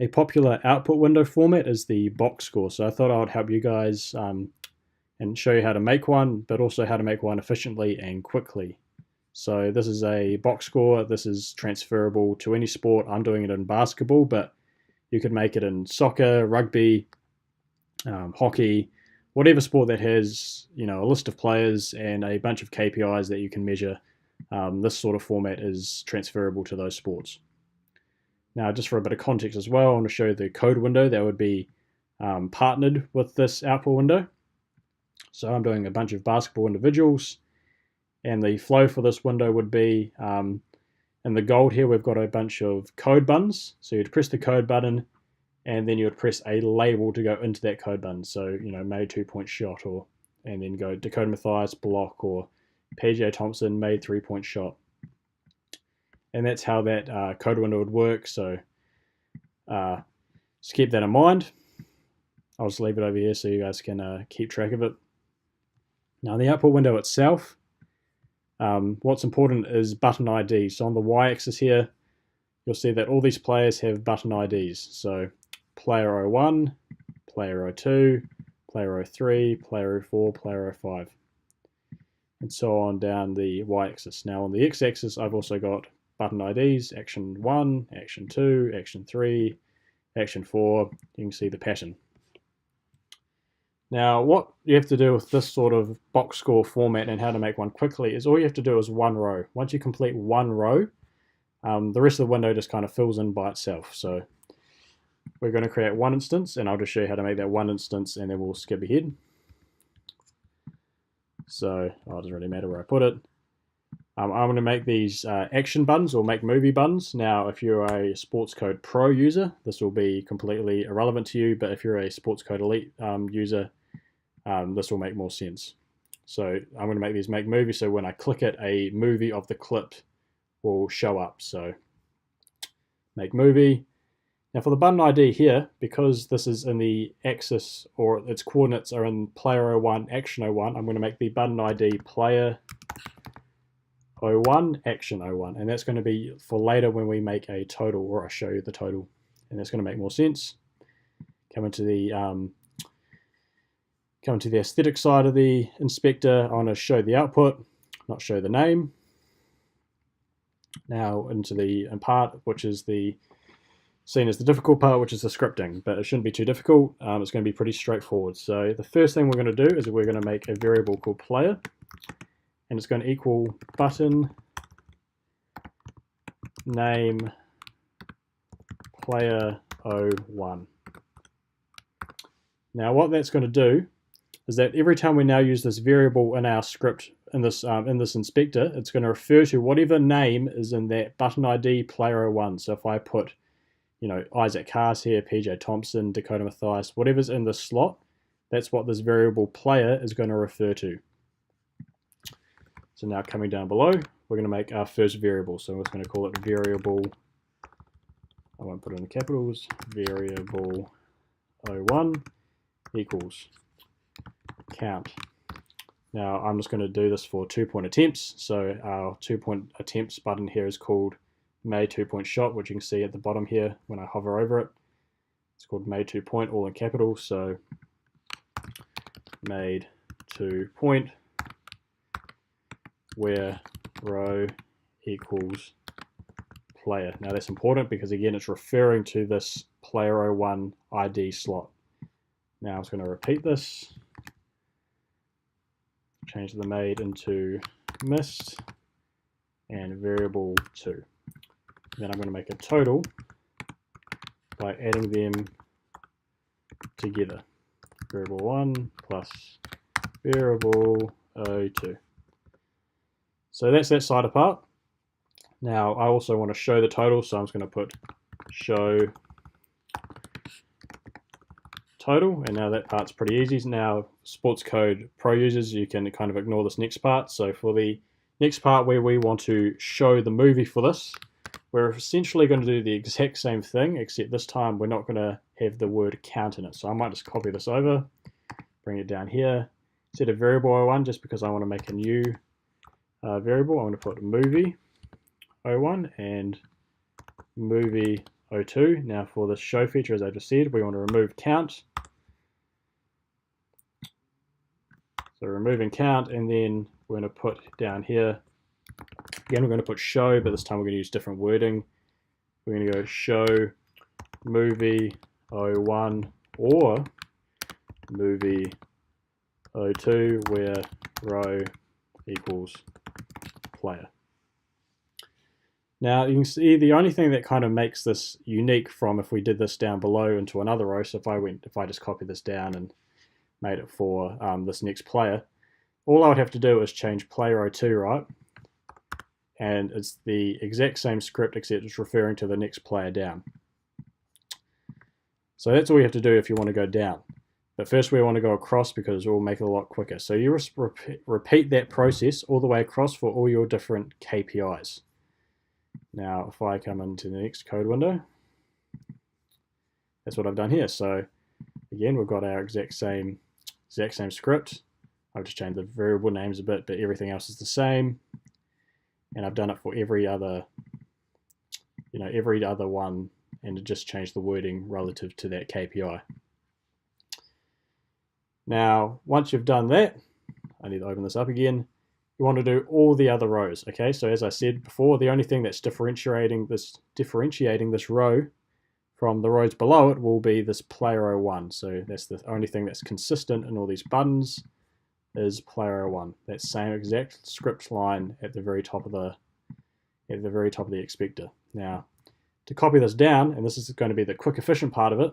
A popular output window format is the box score. So I thought I would help you guys and show you how to make one, but also how to make one efficiently and quickly. So this is a box score. This is transferable to any sport. I'm doing it in basketball, but you could make it in soccer, rugby, hockey, whatever sport that has a list of players and a bunch of KPIs that you can measure. This sort of format is transferable to those sports. Now, just for a bit of context as well, I want to show the code window that would be partnered with this output window. So I'm doing a bunch of basketball individuals, and the flow for this window would be, in the gold here, we've got a bunch of code buttons. So you'd press the code button, and then you would press a label to go into that code button. So, made 2-point shot, and then go Dakota Mathias block, or PJ Thompson made 3-point shot. And that's how that code window would work. So just keep that in mind. I'll just leave it over here so you guys can keep track of it. Now, the output window itself, what's important is button ID. So on the y-axis here, you'll see that all these players have button IDs. So player 01, player 02, player 03, player 04, player 05, and so on down the y-axis. Now on the x-axis, I've also got button IDs, action 1, action 2, action 3, action 4. You can see the pattern. Now, what you have to do with this sort of box score format and how to make one quickly is all you have to do is one row. Once you complete one row, the rest of the window just kind of fills in by itself. So we're going to create one instance, and I'll just show you how to make that one instance, and then we'll skip ahead. So it doesn't really matter where I put it. I'm going to make these action buttons, or make movie buttons. Now, if you're a SportsCode Pro user, this will be completely irrelevant to you, but if you're a SportsCode Elite user, this will make more sense. So I'm going to make these make movie, so when I click it, a movie of the clip will show up. So make movie. Now for the button ID here, because this is in the axis, or its coordinates are in player 01, action 01, I'm going to make the button ID player 01, action 01, and that's going to be for later when we make a total, or I show you the total, and that's going to make more sense. Come into the aesthetic side of the inspector. I want to show the output, not show the name. Now into the part, which is seen as the difficult part, which is the scripting, but it shouldn't be too difficult. It's going to be pretty straightforward. So the first thing we're going to do is we're going to make a variable called player, and it's going to equal button name player 01. Now what that's going to do is that every time we now use this variable in our script in this inspector, it's going to refer to whatever name is in that button ID player 01. So if I put Isaac Cars here, PJ Thompson, Dakota Mathias, whatever's in this slot, that's what this variable player is going to refer to. So now coming down below, we're going to make our first variable. So we're going to call it variable, I won't put it in capitals, variable 01 equals count. Now I'm just going to do this for 2-point attempts. So our 2-point attempts button here is called made 2-point shot, which you can see at the bottom here when I hover over it. It's called made 2-point, all in capitals. So made 2-point, where row equals player. Now that's important because again it's referring to this player 01 ID slot. Now I'm just going to repeat this, change the made into missed, and variable 2. Then I'm going to make a total by adding them together. Variable 1 plus variable 02. So that's that side apart. Now I also want to show the total, so I'm just going to put show total, and now that part's pretty easy. Now SportsCode Pro users, you can kind of ignore this next part. So for the next part where we want to show the movie for this, we're essentially going to do the exact same thing, except this time we're not going to have the word count in it. So I might just copy this over, bring it down here, set a variable 01 just because I want to make a new variable. I'm going to put movie 01 and movie 02. Now for the show feature, as I just said, we want to remove count. So removing count, and then we're going to put down here, again, we're going to put show, but this time we're going to use different wording. We're going to go show movie 01 or movie 02 where row equals player. Now you can see the only thing that kind of makes this unique from if we did this down below into another row, so if I just copy this down and made it for this next player, all I would have to do is change player 02, right? And it's the exact same script except it's referring to the next player down. So that's all you have to do if you want to go down. But first we want to go across because it will make it a lot quicker. So you repeat that process all the way across for all your different KPIs. Now if I come into the next code window, that's what I've done here. So again, we've got our exact same script. I've just changed the variable names a bit, but everything else is the same. And I've done it for every other one, and just changed the wording relative to that KPI. Now, once you've done that, I need to open this up again. You want to do all the other rows. Okay, so as I said before, the only thing that's differentiating this row from the rows below it will be this player 01. So that's the only thing that's consistent in all these buttons is player 01. That same exact script line at the very top of the expector. Now, to copy this down, and this is going to be the quick efficient part of it,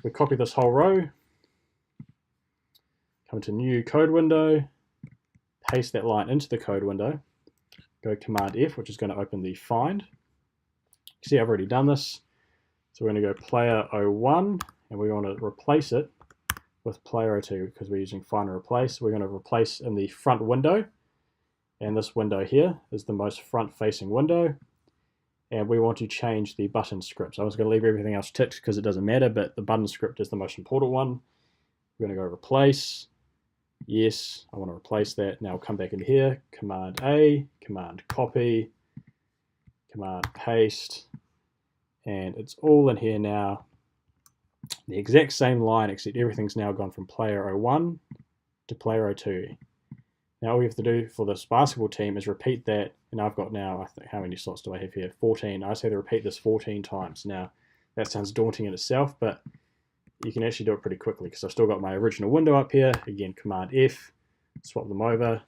we copy this whole row, come to new code window, paste that line into the code window, go Command F, which is going to open the find. You see I've already done this. So we're going to go player 01, and we want to replace it with player 02 because we're using find and replace. We're going to replace in the front window, and this window here is the most front-facing window, and we want to change the button script. So I was going to leave everything else ticked because it doesn't matter, but the button script is the most important one. We're going to go replace. Yes, I want to replace that. Now I'll come back in here, Command A, Command copy, Command paste, and it's all in here now. The exact same line, except everything's now gone from player 01 to player 02. Now all we have to do for this basketball team is repeat that, and I've got now, I think, how many slots do I have here? 14. I just have to repeat this 14 times. Now that sounds daunting in itself, but you can actually do it pretty quickly because I've still got my original window up here. Again, Command F, swap them over,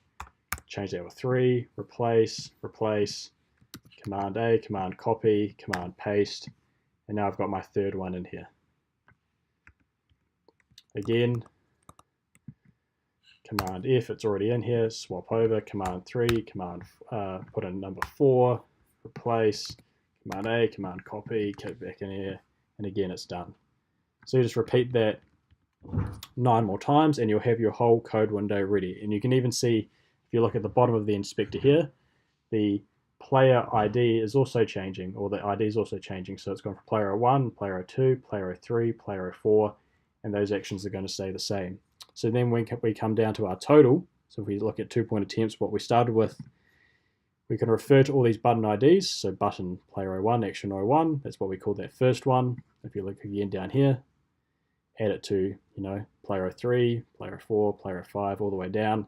change that with 3, replace, replace, Command A, Command copy, Command paste, and now I've got my third one in here. Again, Command F, it's already in here, swap over, Command 3, Command put in number 4, replace, Command A, Command copy, get back in here, and again it's done. So you just repeat that 9 more times and you'll have your whole code window ready. And you can even see, if you look at the bottom of the inspector here, the player ID is also changing, or the ID is also changing. So it's gone from player 01, player 02, player 03, player 04, and those actions are going to stay the same. So then when we come down to our total, so if we look at 2-point attempts, what we started with, we can refer to all these button IDs. So button player 01, action 01, that's what we call that first one. If you look again down here, add it to, player 03, player 4, player 5, all the way down,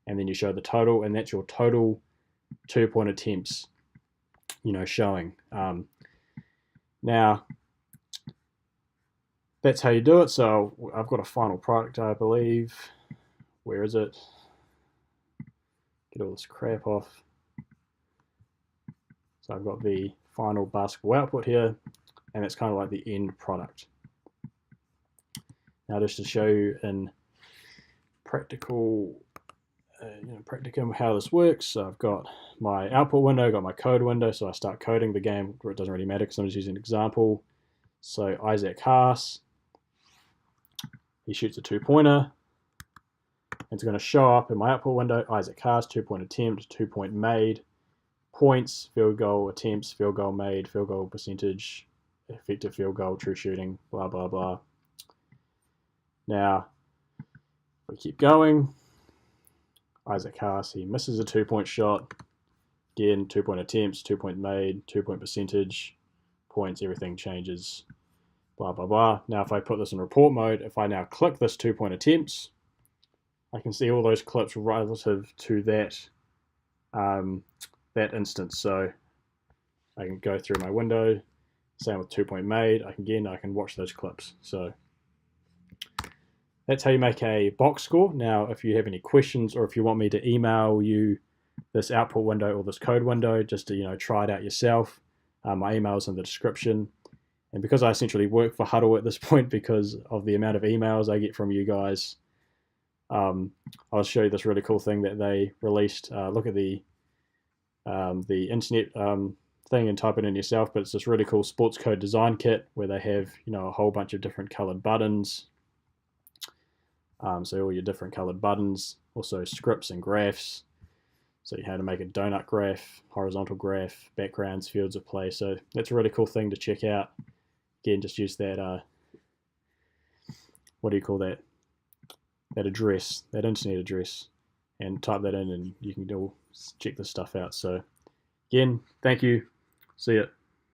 and then you show the total, and that's your total 2-point attempts, showing. Now, that's how you do it. So I've got a final product, I believe. Where is it? Get all this crap off. So I've got the final basketball output here, and it's kind of like the end product. Now, just to show you in practicum how this works, so I've got my output window, got my code window, so I start coding the game. It doesn't really matter because I'm just using an example. So Isaac Haas, he shoots a 2-pointer. It's going to show up in my output window, Isaac Haas, 2-point attempt, 2-point made, points, field goal attempts, field goal made, field goal percentage, effective field goal, true shooting, blah, blah, blah. Now, if we keep going, Isaac Haas, he misses a 2-point shot. Again, 2-point attempts, 2-point made, 2-point percentage, points, everything changes, blah, blah, blah. Now, if I put this in report mode, if I now click this 2-point attempts, I can see all those clips relative to that that instance. So I can go through my window, same with 2-point made. I can watch those clips. So that's how you make a box score. Now, if you have any questions or if you want me to email you this output window or this code window just to try it out yourself, my email is in the description. And because I essentially work for Huddle at this point because of the amount of emails I get from you guys, I'll show you this really cool thing that they released. Look at the internet thing and type it in yourself, but it's this really cool SportsCode design kit where they have a whole bunch of different colored buttons. So all your different colored buttons, also scripts and graphs. So how to make a donut graph, horizontal graph, backgrounds, fields of play. So that's a really cool thing to check out. Again, just use that, what do you call that? That address, that internet address, and type that in and you can check this stuff out. So again, thank you. See ya.